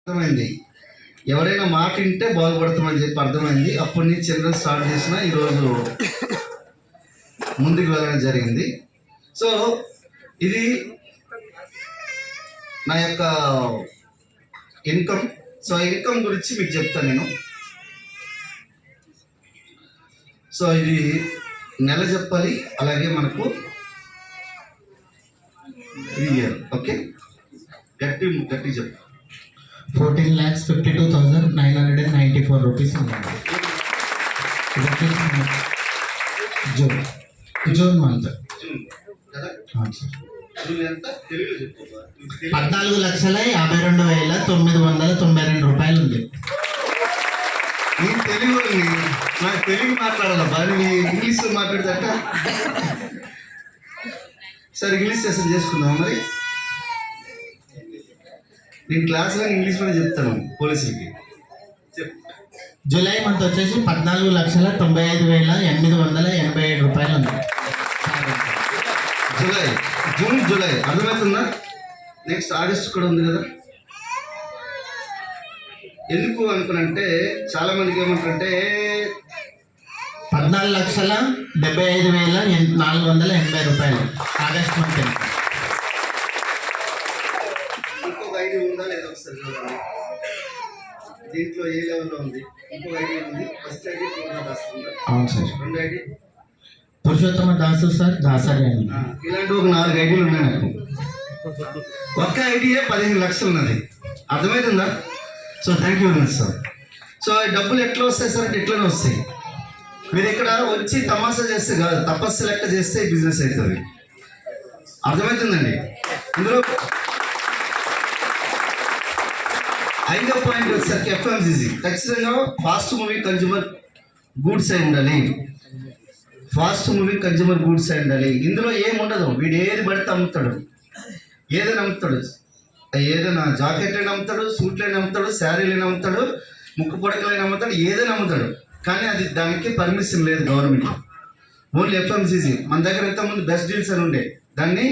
అర్థమైంది. ఎవరైనా మాట వింటే బాగుపడతామని చెప్పి అర్థమైంది. అప్పటి నుంచి చిల్డ్రన్ స్టార్ట్ చేసిన ఈరోజు ముందుకు వెళ్ళడం జరిగింది. సో ఇది నా యొక్క ఇన్కమ్. సో ఇన్కమ్ గురించి మీకు చెప్తాను నేను. సో ఇది నెల చెప్పాలి, అలాగే మనకు ఇయర్. ఓకే, గట్టి గట్టి చెప్పు. 14,52,994 రూపీస్ ఉందండి. June month. జూన్ ఎంత? తెలుగులో చెప్పు. 14,52,992 రూపాయలు ఉంది. నీ తెలుగు నాకు తెలుగు మాట్లాడాలబ్బా, నీ ఇంగ్లీష్ మాట్లాడతాట. సార్ ఇంగ్లీష్ సెషన్ చేసుకుందాం మరి. నేను క్లాస్లో ఇంగ్లీష్ మీద చెప్తాను పోలీసులకి. జూలై మంత్ వచ్చేసి 14,95,887 రూపాయలు ఉంది. జూలై అర్థమవుతుందా? నెక్స్ట్ ఆగస్ట్ కూడా ఉంది కదా. ఎందుకు అనుకున్నంటే చాలా మందికి ఏమంటారంటే 14,75,480 రూపాయలు ఆగస్ట్ మంత్. ఇంకొక ఐడి ఉందా లేదా ఒకసారి చూడండి. దీంట్లో ఏ లెవెల్లో ఉంది? ఇంకొక ఐడి ఉంది. ఫస్ట్ ఐడి వస్తుందా? అవును సార్. రెండు ఐడి పురుషోత్తమ దాసు సార్, దాసరి అని. ఇలాంటి ఒక 4 ఐడీలు ఉన్నాయి నాకు. ఒక్క ఐడియే 15 లక్షలు ఉన్నది. అర్థమవుతుందా? So thank you very much sir. So డబ్బులు ఎట్లా వస్తాయి సార్ అంటే ఎట్లనే వస్తాయి. మీరు ఇక్కడ వచ్చి తమాషా చేస్తే కాదు, తపస్సు లెక్క చేస్తే బిజినెస్ అవుతుంది. అర్థమవుతుందండి. ఇందులో 5వ పాయింట్ వచ్చేసరికి ఎఫ్ఎంసీజీ ఖచ్చితంగా ఫాస్ట్ మూవింగ్ కన్జ్యూమర్ గూడ్స్ అయి ఉండాలి. ఫాస్ట్ మూవింగ్ కన్జ్యూమర్ గూడ్స్ అయి ఉండాలి. ఇందులో ఏముండదు. వీడు ఏది పడితే అమ్ముతాడు, ఏదైనా అమ్ముతాడు. ఏదైనా జాకెట్లైనా అమ్ముతాడు, సూట్లైనా అమ్ముతాడు, శారీలైనా అమ్ముతాడు, ముక్కు పొడకలైనా అమ్ముతాడు, ఏదైనా అమ్ముతాడు. కానీ అది దానికి పర్మిషన్ లేదు గవర్నమెంట్. Only FMCG. మన దగ్గర ఇంతకుముందు బెస్ట్ డీల్స్ అని ఉండే, దాన్ని